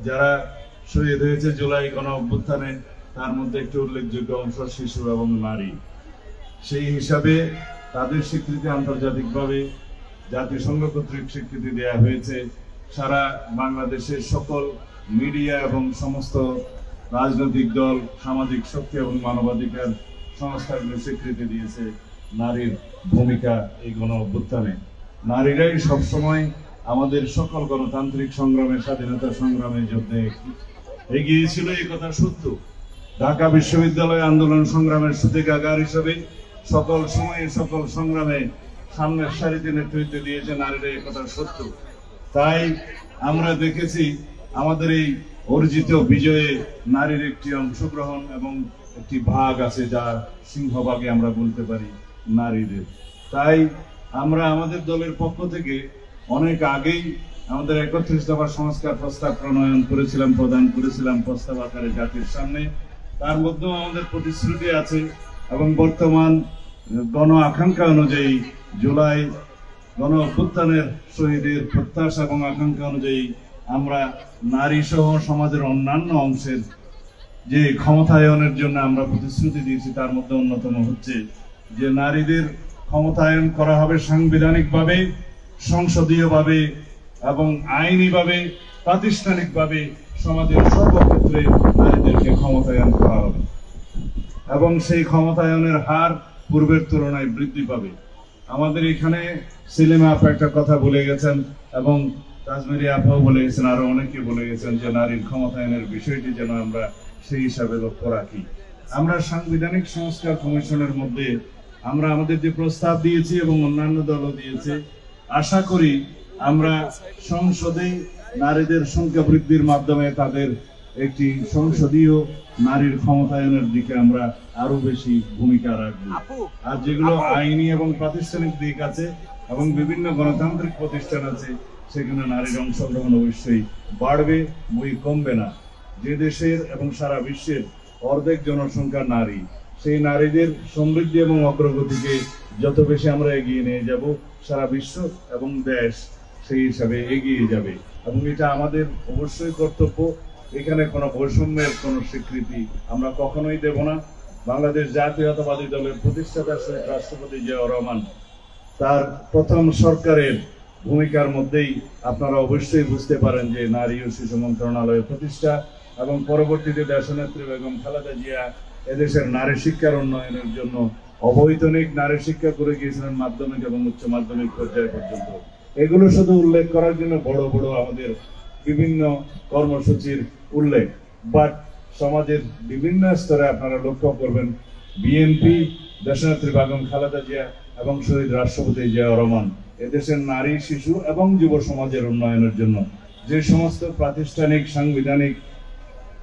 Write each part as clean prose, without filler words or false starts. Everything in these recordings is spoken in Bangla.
যারা শহীদ হয়েছে জুলাই গণ অভ্যুত্থানে, তার মধ্যে একটি উল্লেখযোগ্য অংশ শিশু এবং নারী। সেই হিসাবে তাদের স্বীকৃতি আন্তর্জাতিকভাবে জাতিসংঘ কর্তৃক স্বীকৃতি দেওয়া হয়েছে। সারা বাংলাদেশের সকল মিডিয়া এবং সমস্ত রাজনৈতিক দল, সামাজিক শক্তি এবং মানবাধিকার সংস্থাগুলো স্বীকৃতি দিয়েছে নারীর ভূমিকা এই গণ অভ্যুত্থানে। নারীরাই সবসময় আমাদের সকল গণতান্ত্রিক সংগ্রামে, স্বাধীনতা সংগ্রামে যুদ্ধে এগিয়েছিল, এই কথা সত্য। ঢাকা বিশ্ববিদ্যালয় আন্দোলন সংগ্রামের সূতিকাগার হিসেবে সকল সময়ে সকল সংগ্রামে সামনের সারিতে নেতৃত্ব দিয়েছে নারীরা, এই কথা সত্য। তাই আমরা দেখেছি আমাদের এই অর্জিত বিজয়ে নারীর একটি অংশগ্রহণ এবং একটি ভাগ আছে, যা সিংহভাগে আমরা বলতে পারি নারীদের। তাই আমরা আমাদের দলের পক্ষ থেকে অনেক আগেই আমাদের 31 দফা সংস্কার প্রস্তাব প্রণয়ন করেছিলাম, প্রদান করেছিলাম প্রস্তাব আকারে জাতির সামনে। তার মধ্যেও আমাদের প্রতিশ্রুতি আছে এবং বর্তমান গণ আকাঙ্ক্ষা অনুযায়ী জুলাই গণ অভ্যুত্থানের শহীদের প্রত্যাশা এবং আকাঙ্ক্ষা অনুযায়ী আমরা নারী সহ সমাজের অন্যান্য অংশের যে ক্ষমতায়নের জন্য আমরা প্রতিশ্রুতি দিয়েছি, তার মধ্যে অন্যতম হচ্ছে যে নারীদের ক্ষমতায়ন করা হবে সাংবিধানিকভাবে, সংসদীয়ভাবে এবং আইনিভাবে, প্রাতিষ্ঠানিকভাবে সমাজের সর্বক্ষেত্রে নারীদেরকে ক্ষমতায়ন করা হবে এবং সেই ক্ষমতায়নের হার পূর্বের তুলনায় বৃদ্ধি পাবে। আমাদের এখানে সেলিমা আপা একটা কথা বলে গেছেন এবং তাজমেরি আপাও বলে গেছেন, আরো অনেকে বলে গেছেন যে নারীর ক্ষমতায়নের বিষয়টি যেন আমরা সেই হিসাবে লক্ষ্য রাখি। আমরা সাংবিধানিক সংস্কার কমিশনের মধ্যে আমরা আমাদের যে প্রস্তাব দিয়েছি এবং অন্যান্য দলও দিয়েছে, আশা করি আমরা সংসদে নারীদের সংখ্যা বৃদ্ধির মাধ্যমে তাদের একটি সংসদীয় নারীর ক্ষমতায়নের দিকে আমরা আরো বেশি ভূমিকা রাখবো। আর যেগুলো আইনি এবং প্রাতিষ্ঠানিক দিক আছে এবং বিভিন্ন গণতান্ত্রিক প্রতিষ্ঠান আছে, সেখানে নারীর অংশগ্রহণ অবশ্যই বাড়বে, বই কমবে না। যে দেশের এবং সারা বিশ্বের অর্ধেক জনসংখ্যা নারী, সেই নারীদের সমৃদ্ধি এবং অগ্রগতিকে যত বেশি আমরা এগিয়ে নিয়ে যাব, সারা বিশ্ব এবং দেশ সেই হিসাবে এগিয়ে যাবে এবং এটা আমাদের অবশ্যই কর্তব্য। এখানে কোনো বৈষম্যের কোনো স্বীকৃতি আমরা কখনোই দেব না। বাংলাদেশ জাতীয়তাবাদী দলের প্রতিষ্ঠাতা শহীদ রাষ্ট্রপতি জিয়াউর রহমান তার প্রথম সরকারের ভূমিকার মধ্যেই আপনারা অবশ্যই বুঝতে পারেন যে নারী ও শিশু মন্ত্রণালয়ের প্রতিষ্ঠা এবং পরবর্তীতে দেশনেত্রী বেগম খালেদা জিয়া এদেশের নারী শিক্ষার উন্নয়নের জন্য অবৈতনিক নারী শিক্ষা করে গিয়েছিলেন মাধ্যমিক এবং উচ্চ মাধ্যমিক পর্যায় পর্যন্ত। এগুলো শুধু উল্লেখ করার জন্য বড় বড় আমাদের বিভিন্ন কর্মসূচির উল্লেখ, বাট সমাজের বিভিন্ন স্তরে আপনারা লক্ষ্য করবেন বিএনপি, দেশনেত্রী বেগম খালেদা জিয়া এবং শহীদ রাষ্ট্রপতি জিয়াউর রহমান এদেশের নারী, শিশু এবং যুব সমাজের উন্নয়নের জন্য যে সমস্ত প্রাতিষ্ঠানিক সাংবিধানিক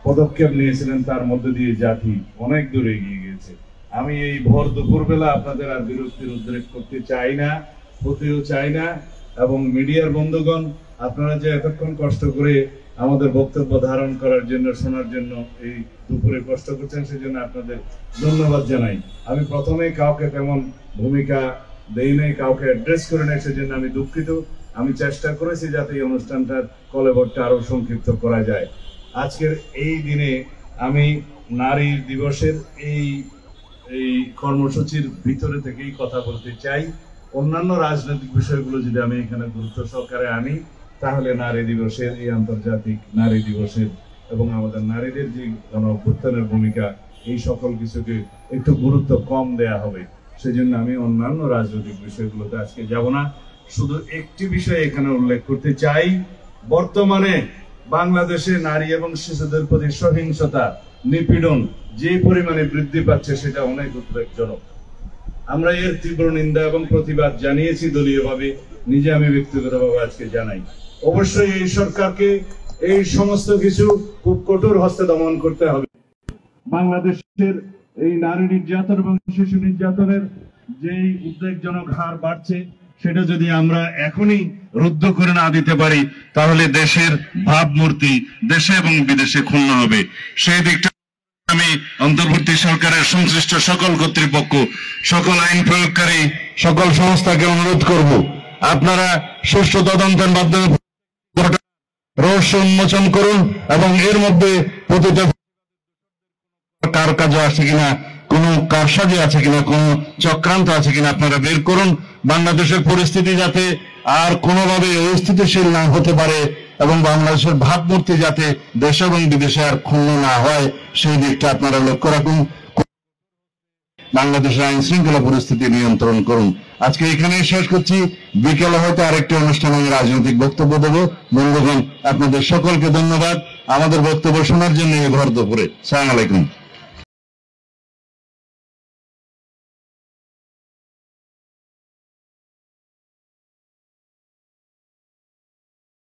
পদক্ষেপ নিয়েছিলেন, তার মধ্যে দিয়ে জাতি অনেক দূরে এগিয়ে গিয়েছে। আমি এই ভোর দুপুরবেলা আপনাদের আর বিরক্তির উদ্রেক করতে চাই না, হতেও চাই না। এবং মিডিয়ার বন্ধুগণ, আপনারা যে এতক্ষণ কষ্ট করে আমাদের বক্তব্য ধারণ করার জন্য, শোনার জন্য এই দুপুরে কষ্ট করছেন, সেজন্য আপনাদের ধন্যবাদ জানাই। আমি প্রথমে কাউকে তেমন ভূমিকা দেই নাই, কাউকে অ্যাড্রেস করে নাই, সেজন্য আমি দুঃখিত। আমি চেষ্টা করেছি যাতে এই অনুষ্ঠানটার কলেবরটা আরো সংক্ষিপ্ত করা যায়। আজকের এই দিনে আমি নারী দিবসের এই কর্মসূচির ভিতরে থেকেই কথা বলতে চাই। অন্যান্য রাজনৈতিক বিষয়গুলো যদি আমি এখানে গুরুত্ব সহকারে আনি, তাহলে নারী দিবসের, এই আন্তর্জাতিক নারী দিবসের এবং আমাদের নারীদের যে গণ অভ্যুত্থানের ভূমিকা, এই সকল কিছুকে একটু গুরুত্ব কম দেয়া হবে। সেজন্য আমি অন্যান্য রাজনৈতিক বিষয়গুলোতে আজকে যাব না। শুধু একটি বিষয় এখানে উল্লেখ করতে চাই, বর্তমানে বাংলাদেশে নারী এবং শিশুদের প্রতি সহিংসতা, নিপীড়ন যে পরিমাণে বৃদ্ধি পাচ্ছে, সেটা অনেক উদ্বেগজনক। আমরা এর তীব্র নিন্দা এবং প্রতিবাদ জানিয়েছি দলীয়ভাবে, নিজে আমি ব্যক্তিগতভাবে আজকে জানাই। অবশ্যই এই সরকারকে এই সমস্ত কিছু খুব কঠোর হস্তে দমন করতে হবে। বাংলাদেশের এই নারী নির্যাতন এবং শিশু নির্যাতনের যেই উদ্বেগজনক হার বাড়ছে, সেটা যদি আমরা এখনই রুদ্ধ করে না দিতে পারি, তাহলে দেশের ভাবমূর্তি দেশে এবং বিদেশে ক্ষুণ্ণ হবে। সেই দিকটা আমি অন্তর্বর্তী সরকারের সংশ্লিষ্ট সকল কর্তৃপক্ষ, সকল আইন প্রয়োগকারী সকল সংস্থাকে অনুরোধ করব, আপনারা সুষ্ঠু তদন্তের মাধ্যমে রহস্য উন্মোচন করুন এবং এর মধ্যে প্রতিটা কার কাজে আছে কিনা, কোন কারসাজি আছে কিনা, কোন চক্রান্ত আছে কিনা আপনারা বের করুন। বাংলাদেশের পরিস্থিতি যাতে আর কোনোভাবে অস্থিতিশীল না হতে পারে এবং বাংলাদেশের ভাবমূর্তি যাতে দেশ এবং বিদেশে আর ক্ষুণ্ণ না হয় সেই দিকটা আপনারা লক্ষ্য রাখুন। বাংলাদেশের আইন শৃঙ্খলা পরিস্থিতি নিয়ন্ত্রণ করুন। আজকে এখানেই শেষ করছি। বিকেলে হয়তো আরেকটি অনুষ্ঠানে আমি রাজনৈতিক বক্তব্য দেব। বন্ধুগণ, আপনাদের সকলকে ধন্যবাদ আমাদের বক্তব্য শোনার জন্য এই ভর দুপুরে। আসসালামু আলাইকুম।